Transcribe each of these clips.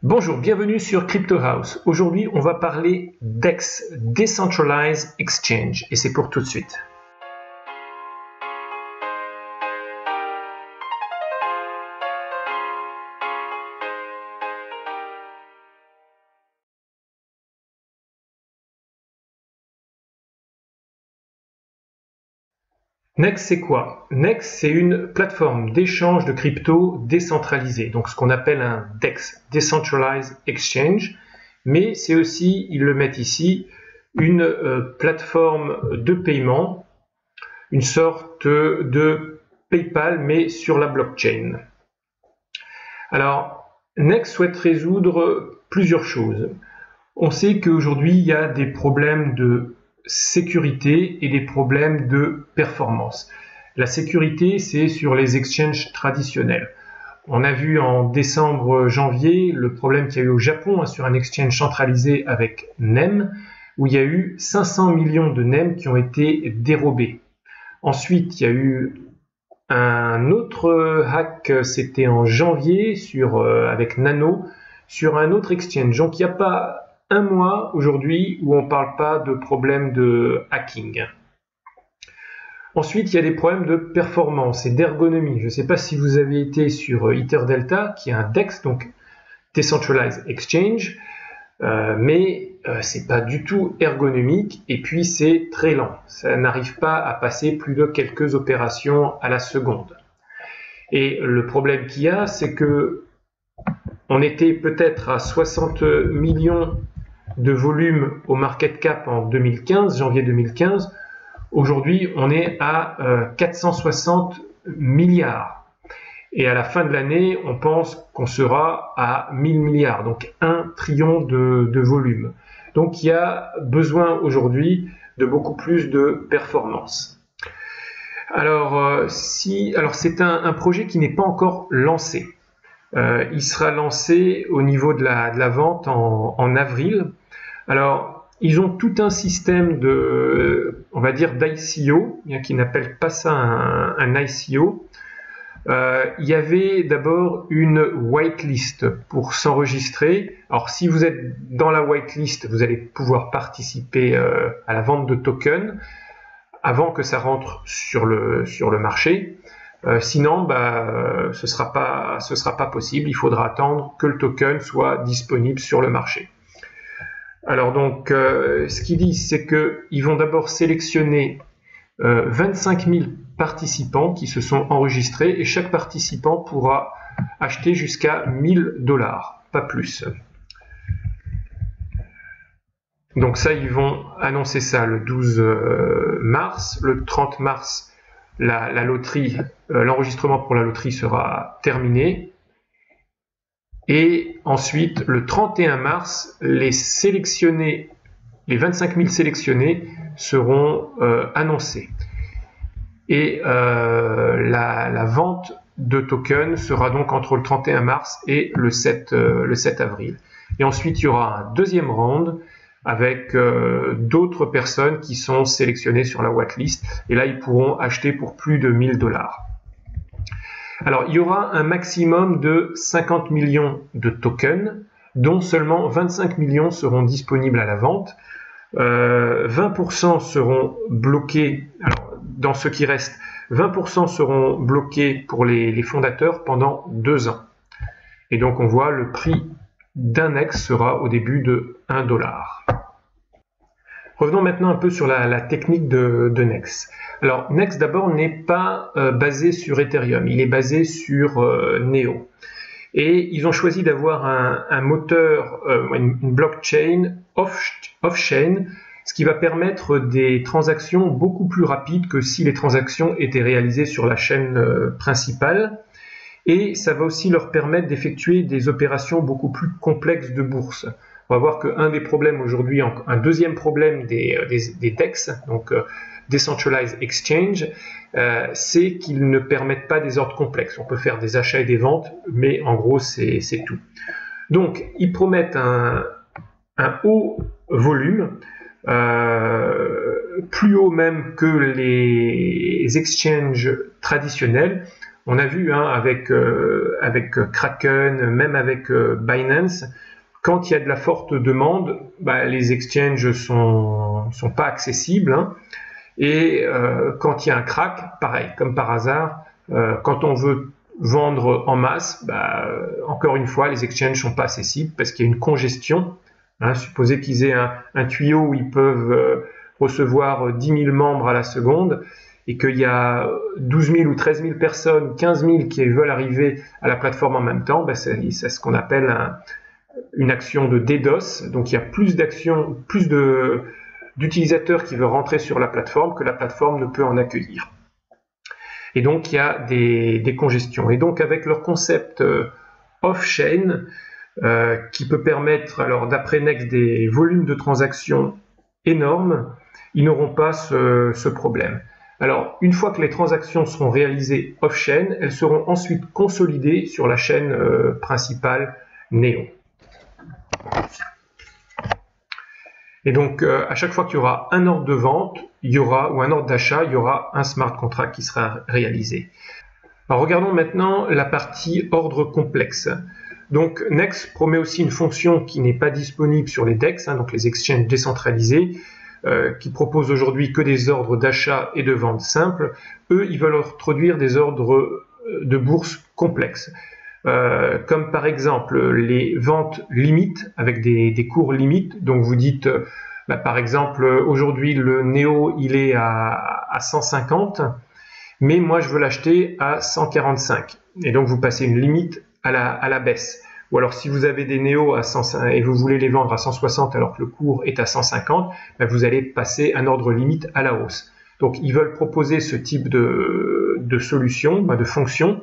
Bonjour, bienvenue sur Crypto House. Aujourd'hui, on va parler DEX, Decentralized Exchange, et c'est pour tout de suite. NEX, c'est quoi? NEX, c'est une plateforme d'échange de crypto décentralisée, donc ce qu'on appelle un DEX, Decentralized Exchange, mais c'est aussi, ils le mettent ici, une plateforme de paiement, une sorte de PayPal, mais sur la blockchain. Alors, NEX souhaite résoudre plusieurs choses. On sait qu'aujourd'hui, il y a des problèmes de sécurité et des problèmes de performance. La sécurité, c'est sur les exchanges traditionnels. On a vu en décembre-janvier le problème qu'il y a eu au Japon sur un exchange centralisé avec NEM, où il y a eu 500 millions de NEM qui ont été dérobés. Ensuite, il y a eu un autre hack, c'était en janvier avec Nano, sur un autre exchange. Donc il n'y a pas un mois aujourd'hui où on ne parle pas de problème de hacking. Ensuite, il y a des problèmes de performance et d'ergonomie. Je ne sais pas si vous avez été sur EtherDelta, qui est un DEX, donc Decentralized Exchange, mais c'est pas du tout ergonomique et puis c'est très lent. Ça n'arrive pas à passer plus de quelques opérations à la seconde. Et le problème qu'il y a, c'est que on était peut-être à 60 millions de volume au market cap en 2015, janvier 2015. Aujourd'hui, on est à 460 milliards. Et à la fin de l'année, on pense qu'on sera à 1000 milliards, donc 1 trillion de volume. Donc il y a besoin aujourd'hui de beaucoup plus de performance. Alors, c'est un projet qui n'est pas encore lancé. Il sera lancé au niveau de la vente en avril. Alors, ils ont tout un système on va dire, d'ICO, qui n'appelle pas ça un ICO. Il y avait d'abord une whitelist pour s'enregistrer. Alors, si vous êtes dans la whitelist, vous allez pouvoir participer à la vente de tokens avant que ça rentre sur le marché. Sinon, ce sera pas possible. Il faudra attendre que le token soit disponible sur le marché. Alors donc, ce qu'ils disent, c'est qu'ils vont d'abord sélectionner 25 000 participants qui se sont enregistrés et chaque participant pourra acheter jusqu'à 1000 $, pas plus. Donc ça, ils vont annoncer ça le 12 mars. Le 30 mars, la loterie, l'enregistrement pour la loterie sera terminé. Et ensuite, le 31 mars, les 25 000 sélectionnés seront annoncés. Et la vente de tokens sera donc entre le 31 mars et le 7 avril. Et ensuite, il y aura un deuxième round avec d'autres personnes qui sont sélectionnées sur la whitelist. Et là, ils pourront acheter pour plus de 1000 $. Alors, il y aura un maximum de 50 millions de tokens, dont seulement 25 millions seront disponibles à la vente. 20% seront bloqués, alors dans ce qui reste, 20% seront bloqués pour les fondateurs pendant 2 ans. Et donc, on voit le prix d'un NEX sera au début de 1 $. Revenons maintenant un peu sur la technique de NEX. Alors, NEX d'abord n'est pas basé sur Ethereum, il est basé sur Neo. Et ils ont choisi d'avoir un moteur, une blockchain off-chain, ce qui va permettre des transactions beaucoup plus rapides que si les transactions étaient réalisées sur la chaîne principale. Et ça va aussi leur permettre d'effectuer des opérations beaucoup plus complexes de bourse. On va voir qu'un des problèmes aujourd'hui, un deuxième problème des DEX, donc Decentralized Exchange, c'est qu'ils ne permettent pas des ordres complexes. On peut faire des achats et des ventes, mais en gros, c'est tout. Donc, ils promettent un haut volume, plus haut même que les exchanges traditionnels. On a vu avec Kraken, même avec Binance, quand il y a de la forte demande, les exchanges sont pas accessibles. Et quand il y a un crack, pareil, comme par hasard, quand on veut vendre en masse, encore une fois, les exchanges sont pas accessibles parce qu'il y a une congestion. Supposez qu'ils aient un tuyau où ils peuvent recevoir 10 000 membres à la seconde et qu'il y a 12 000 ou 13 000 personnes, 15 000 qui veulent arriver à la plateforme en même temps, c'est ce qu'on appelle une action de DDoS. Donc il y a plus d'actions, plus d'utilisateurs qui veulent rentrer sur la plateforme que la plateforme ne peut en accueillir. Et donc il y a des congestions. Et donc avec leur concept off-chain, qui peut permettre, alors d'après Nex, des volumes de transactions énormes, ils n'auront pas ce problème. Alors, une fois que les transactions seront réalisées off-chain, elles seront ensuite consolidées sur la chaîne principale Neo. Et donc, à chaque fois qu'il y aura un ordre de vente, ou un ordre d'achat, il y aura un smart contract qui sera réalisé. Alors, regardons maintenant la partie ordre complexe. Donc, Nex promet aussi une fonction qui n'est pas disponible sur les DEX, donc les exchanges décentralisés, qui proposent aujourd'hui que des ordres d'achat et de vente simples. Eux, ils veulent introduire des ordres de bourse complexes, comme par exemple les ventes limites avec des cours limites. Donc vous dites, par exemple, aujourd'hui le Neo il est à 150, mais moi je veux l'acheter à 145. Et donc vous passez une limite à la baisse. Ou alors si vous avez des Neo à 105 et vous voulez les vendre à 160 alors que le cours est à 150, vous allez passer un ordre limite à la hausse. Donc ils veulent proposer ce type de solution, de fonction.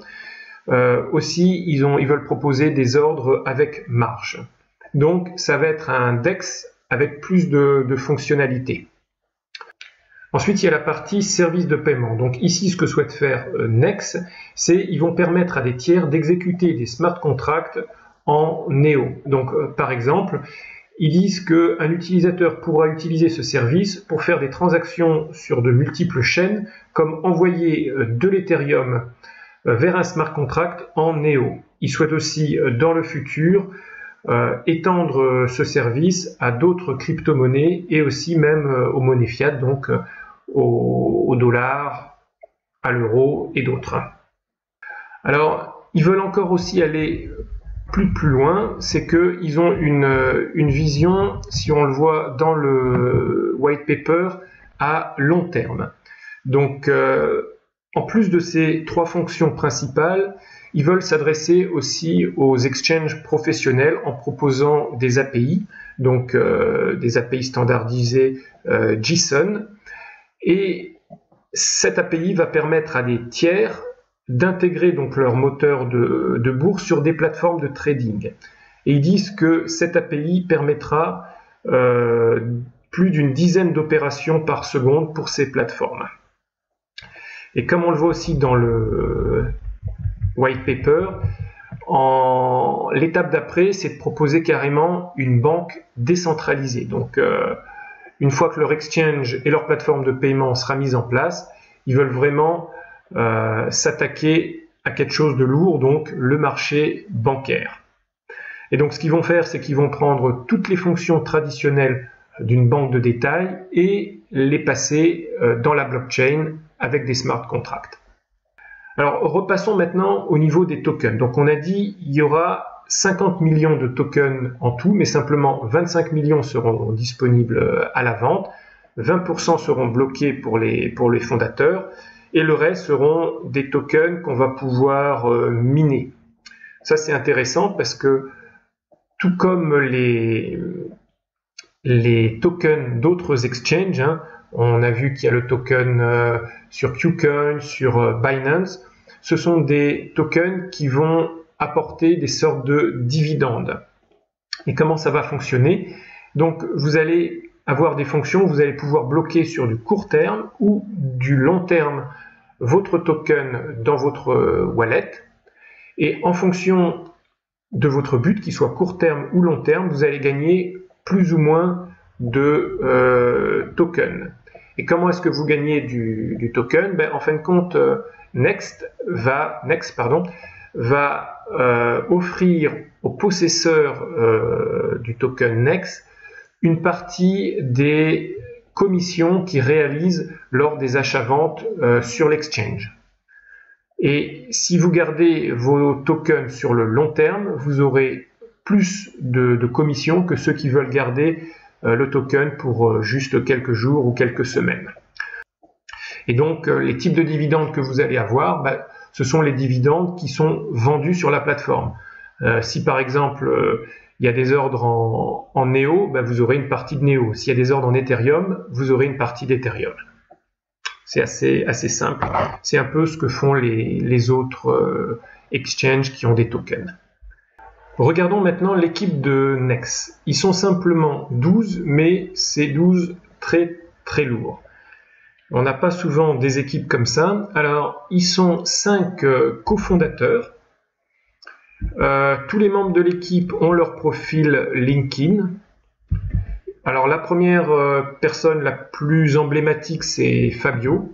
Aussi, ils veulent proposer des ordres avec marge. Donc ça va être un DEX avec plus de fonctionnalités. Ensuite, il y a la partie service de paiement. Donc ici, ce que souhaite faire Nex, c'est ils vont permettre à des tiers d'exécuter des smart contracts en Neo. Donc par exemple, ils disent qu'un utilisateur pourra utiliser ce service pour faire des transactions sur de multiples chaînes, comme envoyer de l'Ethereum vers un smart contract en Neo. Ils souhaitent aussi, dans le futur, étendre ce service à d'autres crypto-monnaies et aussi même aux monnaies fiat, donc au dollar, à l'euro et d'autres. Alors, ils veulent encore aussi aller plus loin, c'est qu'ils ont une vision, si on le voit dans le white paper, à long terme. Donc, en plus de ces trois fonctions principales, ils veulent s'adresser aussi aux exchanges professionnels en proposant des API, donc des API standardisées JSON. Et cette API va permettre à des tiers d'intégrer donc leur moteur de bourse sur des plateformes de trading. Et ils disent que cette API permettra plus d'une dizaine d'opérations par seconde pour ces plateformes. Et comme on le voit aussi dans le white paper, l'étape d'après, c'est de proposer carrément une banque décentralisée. Donc, une fois que leur exchange et leur plateforme de paiement sera mise en place, ils veulent vraiment s'attaquer à quelque chose de lourd, donc le marché bancaire. Et donc, ce qu'ils vont faire, c'est qu'ils vont prendre toutes les fonctions traditionnelles d'une banque de détail et les passer dans la blockchain avec des smart contracts. Alors, repassons maintenant au niveau des tokens. Donc, on a dit il y aura 50 millions de tokens en tout, mais simplement 25 millions seront disponibles à la vente, 20% seront bloqués pour les fondateurs, et le reste seront des tokens qu'on va pouvoir miner. Ça, c'est intéressant parce que, tout comme les tokens d'autres exchanges, on a vu qu'il y a le token sur KuCoin, sur Binance, ce sont des tokens qui vont apporter des sortes de dividendes. Et comment ça va fonctionner? Donc vous allez avoir des fonctions, vous allez pouvoir bloquer sur du court terme ou du long terme votre token dans votre wallet. Et en fonction de votre but, qu'il soit court terme ou long terme, vous allez gagner plus ou moins de tokens. Et comment est-ce que vous gagnez du token? En fin de compte, Next va offrir au possesseur du token Next une partie des commissions qu'il réalise lors des achats-ventes sur l'exchange. Et si vous gardez vos tokens sur le long terme, vous aurez plus de commissions que ceux qui veulent garder le token pour juste quelques jours ou quelques semaines. Et donc, les types de dividendes que vous allez avoir, ce sont les dividendes qui sont vendus sur la plateforme. Si par exemple, il y a des ordres en Neo, vous aurez une partie de Neo. S'il y a des ordres en Ethereum, vous aurez une partie d'Ethereum. C'est assez simple. C'est un peu ce que font les autres exchanges qui ont des tokens. Regardons maintenant l'équipe de Nex. Ils sont simplement 12, mais c'est 12 très très lourds. On n'a pas souvent des équipes comme ça. Alors, ils sont 5 cofondateurs. Tous les membres de l'équipe ont leur profil LinkedIn. Alors, la première personne la plus emblématique, c'est Fabio.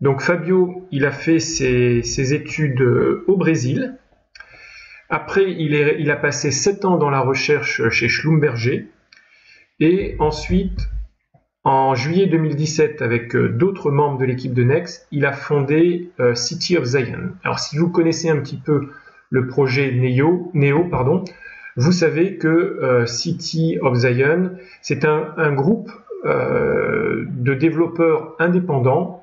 Donc, Fabio, il a fait ses études au Brésil. Après, il a passé 7 ans dans la recherche chez Schlumberger. Et ensuite, en juillet 2017, avec d'autres membres de l'équipe de Nex, il a fondé City of Zion. Alors, si vous connaissez un petit peu le projet Neo, vous savez que City of Zion, c'est un groupe de développeurs indépendants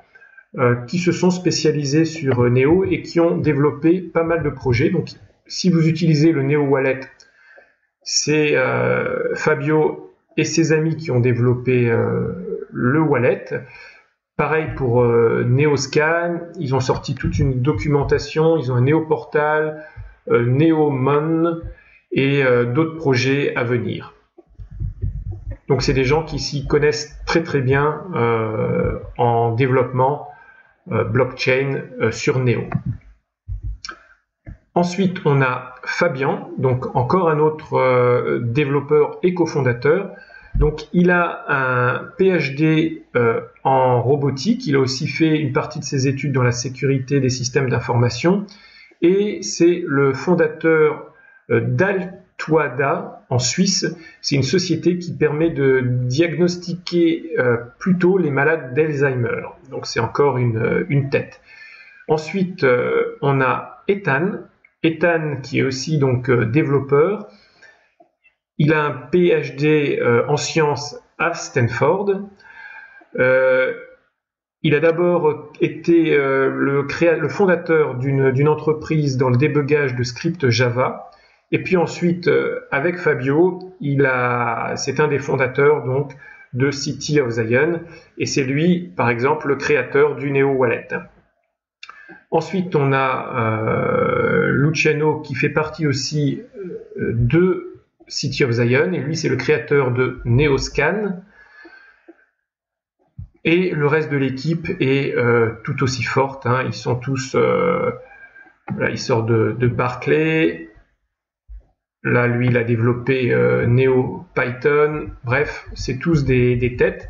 qui se sont spécialisés sur Neo et qui ont développé pas mal de projets. Donc, si vous utilisez le Neo Wallet, c'est Fabio et ses amis qui ont développé le wallet. Pareil pour Neoscan, ils ont sorti toute une documentation, ils ont un Neoportal, Neomon et d'autres projets à venir. Donc c'est des gens qui s'y connaissent très très bien en développement blockchain sur Neo. Ensuite, on a Fabien, donc encore un autre développeur et cofondateur. Donc, il a un PhD en robotique. Il a aussi fait une partie de ses études dans la sécurité des systèmes d'information. Et c'est le fondateur d'Altoada en Suisse. C'est une société qui permet de diagnostiquer plus tôt les malades d'Alzheimer. Donc, c'est encore une tête. Ensuite, on a Ethan, qui est aussi donc développeur. Il a un PhD en sciences à Stanford. Il a d'abord été le fondateur d'une entreprise dans le débugage de scripts Java. Et puis ensuite, avec Fabio, c'est un des fondateurs donc de City of Zion. Et c'est lui, par exemple, le créateur du Neo Wallet. Ensuite, on a Luciano qui fait partie aussi de City of Zion, et lui c'est le créateur de Neoscan. Et le reste de l'équipe est tout aussi forte, hein. Ils sont tous, ils sortent de Berkeley. Là, lui, il a développé NeoPython. Bref, c'est tous des têtes.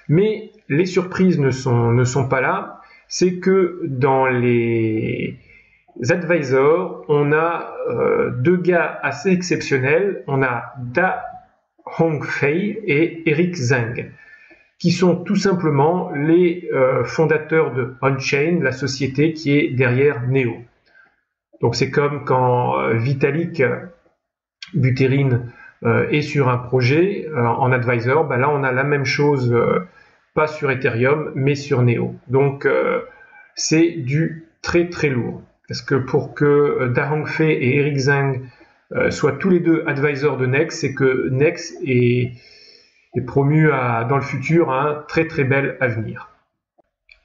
Mais les surprises ne sont pas là. C'est que dans les advisors, on a deux gars assez exceptionnels. On a Da Hongfei et Eric Zhang, qui sont tout simplement les fondateurs de Onchain, la société qui est derrière Neo. Donc c'est comme quand Vitalik Buterin est sur un projet en advisor, là on a la même chose, pas sur Ethereum, mais sur Neo. Donc c'est du très très lourd. Parce que pour que Da Hongfei et Eric Zhang soient tous les deux advisors de Nex, c'est que Nex est promu dans le futur à un très très bel avenir.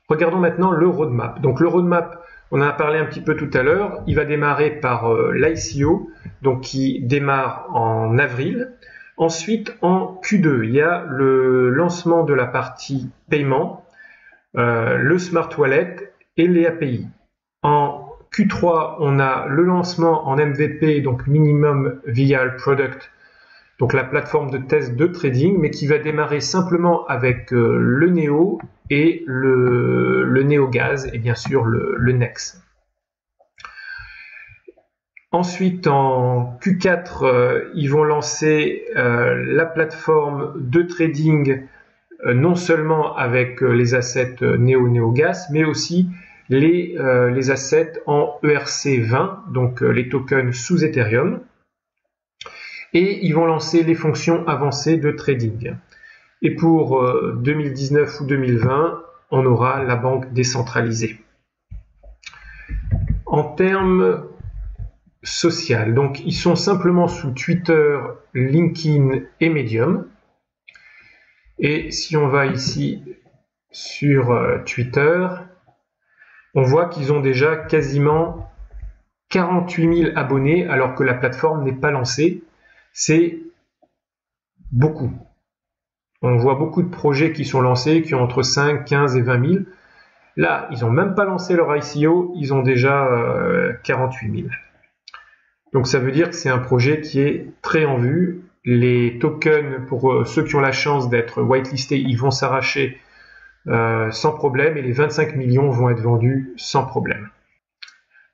Regardons maintenant le roadmap. Donc le roadmap, on en a parlé un petit peu tout à l'heure, il va démarrer par l'ICO, donc qui démarre en avril. Ensuite, en Q2, il y a le lancement de la partie paiement, le Smart Wallet et les API. En Q3, on a le lancement en MVP, donc Minimum Viable Product, donc la plateforme de test de trading, mais qui va démarrer simplement avec le NEO et le NeoGaz et bien sûr le NEX. Ensuite, en Q4, ils vont lancer la plateforme de trading non seulement avec les assets NeoGaz, mais aussi les assets en ERC20, donc les tokens sous Ethereum. Et ils vont lancer les fonctions avancées de trading. Et pour 2019 ou 2020, on aura la banque décentralisée. En termes social, donc ils sont simplement sous Twitter, LinkedIn et Medium. Et si on va ici sur Twitter, on voit qu'ils ont déjà quasiment 48 000 abonnés alors que la plateforme n'est pas lancée. C'est beaucoup. On voit beaucoup de projets qui sont lancés, qui ont entre 5, 15 et 20 000. Là, ils n'ont même pas lancé leur ICO, ils ont déjà 48 000. Donc ça veut dire que c'est un projet qui est très en vue. Les tokens, pour ceux qui ont la chance d'être whitelistés, ils vont s'arracher sans problème et les 25 millions vont être vendus sans problème.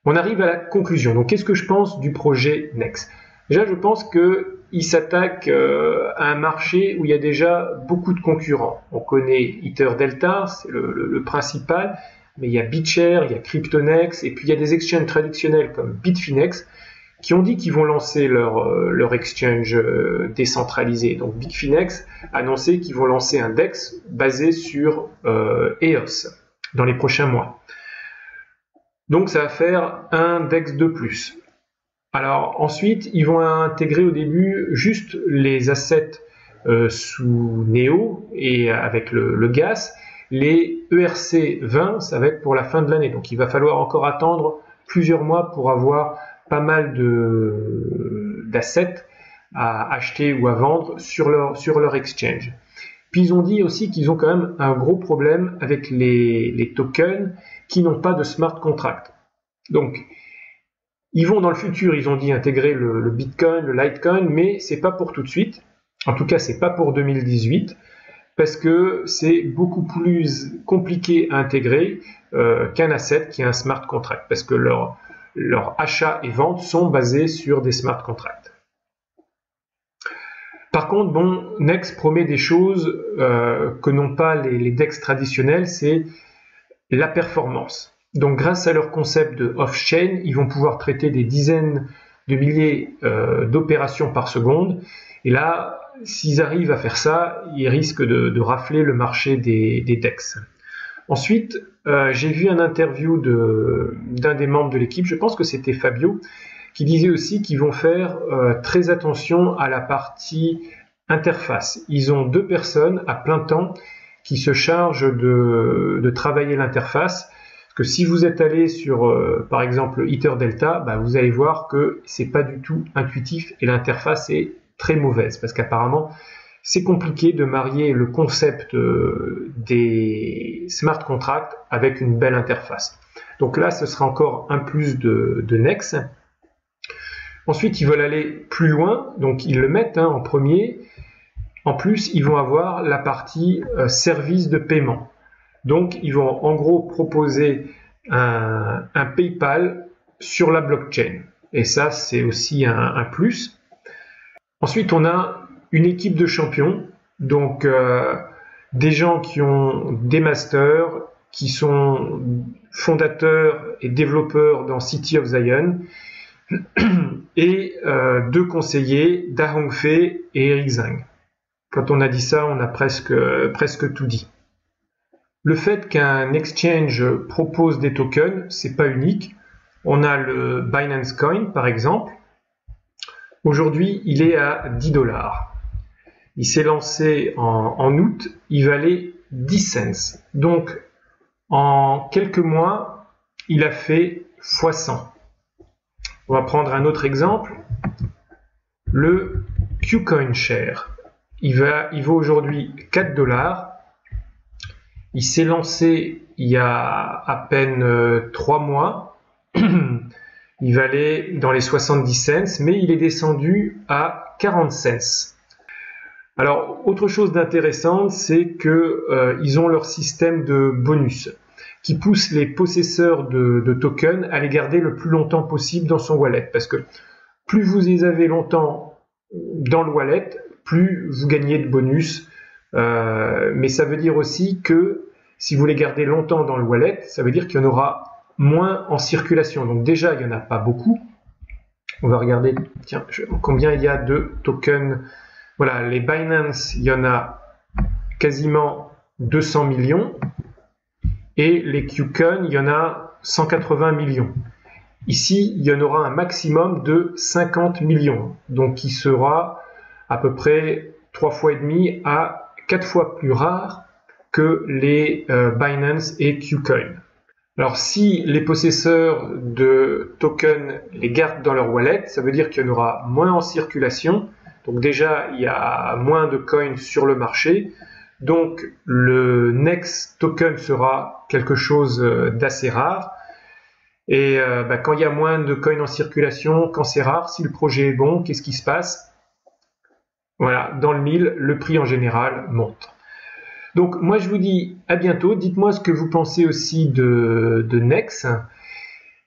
On arrive à la conclusion. Donc qu'est-ce que je pense du projet Nex? Déjà, je pense qu'il s'attaque à un marché où il y a déjà beaucoup de concurrents. On connaît EtherDelta, c'est le principal, mais il y a BitShare, il y a Cryptonex, et puis il y a des exchanges traditionnels comme Bitfinex qui ont dit qu'ils vont lancer leur exchange décentralisé. Donc Bitfinex a annoncé qu'ils vont lancer un DEX basé sur EOS dans les prochains mois. Donc ça va faire un DEX de plus. Alors ensuite, ils vont intégrer au début juste les assets sous Neo et avec le gas. Les ERC20, ça va être pour la fin de l'année. Donc il va falloir encore attendre plusieurs mois pour avoir pas mal d'assets à acheter ou à vendre sur leur exchange. Puis ils ont dit aussi qu'ils ont quand même un gros problème avec les tokens qui n'ont pas de smart contract. Donc ils vont dans le futur, ils ont dit intégrer le Bitcoin, le Litecoin, mais c'est pas pour tout de suite. En tout cas, c'est pas pour 2018 parce que c'est beaucoup plus compliqué à intégrer qu'un asset qui est un smart contract parce que leurs achats et ventes sont basés sur des smart contracts. Par contre, bon, Nex promet des choses que n'ont pas les DEX traditionnels, c'est la performance. Donc grâce à leur concept de off-chain, ils vont pouvoir traiter des dizaines de milliers d'opérations par seconde. Et là, s'ils arrivent à faire ça, ils risquent de rafler le marché des DEX. Ensuite, j'ai vu une interview d'un des membres de l'équipe, je pense que c'était Fabio, qui disait aussi qu'ils vont faire très attention à la partie interface. Ils ont 2 personnes à plein temps qui se chargent de travailler l'interface. Parce que si vous êtes allé sur, par exemple, EtherDelta, bah, vous allez voir que c'est pas du tout intuitif et l'interface est très mauvaise. Parce qu'apparemment, c'est compliqué de marier le concept des smart contracts avec une belle interface. Donc là, ce sera encore un plus de Nex. Ensuite, ils veulent aller plus loin, donc ils le mettent en premier. En plus, ils vont avoir la partie service de paiement. Donc, ils vont en gros proposer un PayPal sur la blockchain. Et ça, c'est aussi un plus. Ensuite, on a une équipe de champions, donc des gens qui ont des masters, qui sont fondateurs et développeurs dans City of Zion, et 2 conseillers, Da Hongfei et Eric Zhang. Quand on a dit ça, on a presque tout dit. Le fait qu'un exchange propose des tokens, c'est pas unique. On a le Binance Coin, par exemple. Aujourd'hui, il est à 10 $. Il s'est lancé en août, il valait 10 cents. Donc, en quelques mois, il a fait x100. On va prendre un autre exemple. Le KuCoin Share. Il vaut aujourd'hui 4 $. Il s'est lancé il y a à peine 3 mois. Il valait dans les 70 cents, mais il est descendu à 40 cents. Alors, autre chose d'intéressant, c'est qu'ils ont leur système de bonus qui pousse les possesseurs de tokens à les garder le plus longtemps possible dans son wallet. Parce que plus vous les avez longtemps dans le wallet, plus vous gagnez de bonus. Mais ça veut dire aussi que si vous les gardez longtemps dans le wallet, ça veut dire qu'il y en aura moins en circulation. Donc déjà, il n'y en a pas beaucoup. On va regarder tiens, combien il y a de tokens. Voilà, les Binance, il y en a quasiment 200 millions. Et les KuCoin, il y en a 180 millions. Ici, il y en aura un maximum de 50 millions. Donc, qui sera à peu près 3 fois et demi à 4 fois plus rare que les Binance et KuCoin. Alors, si les possesseurs de tokens les gardent dans leur wallet, ça veut dire qu'il y en aura moins en circulation. Donc déjà, il y a moins de coins sur le marché. Donc le Nex token sera quelque chose d'assez rare. Et quand il y a moins de coins en circulation, quand c'est rare, si le projet est bon, qu'est-ce qui se passe? Voilà, dans le mille, le prix en général monte. Donc moi je vous dis à bientôt. Dites-moi ce que vous pensez aussi de Nex.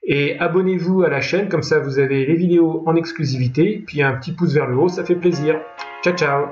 Et abonnez-vous à la chaîne, comme ça vous avez les vidéos en exclusivité, puis un petit pouce vers le haut, ça fait plaisir. Ciao ciao!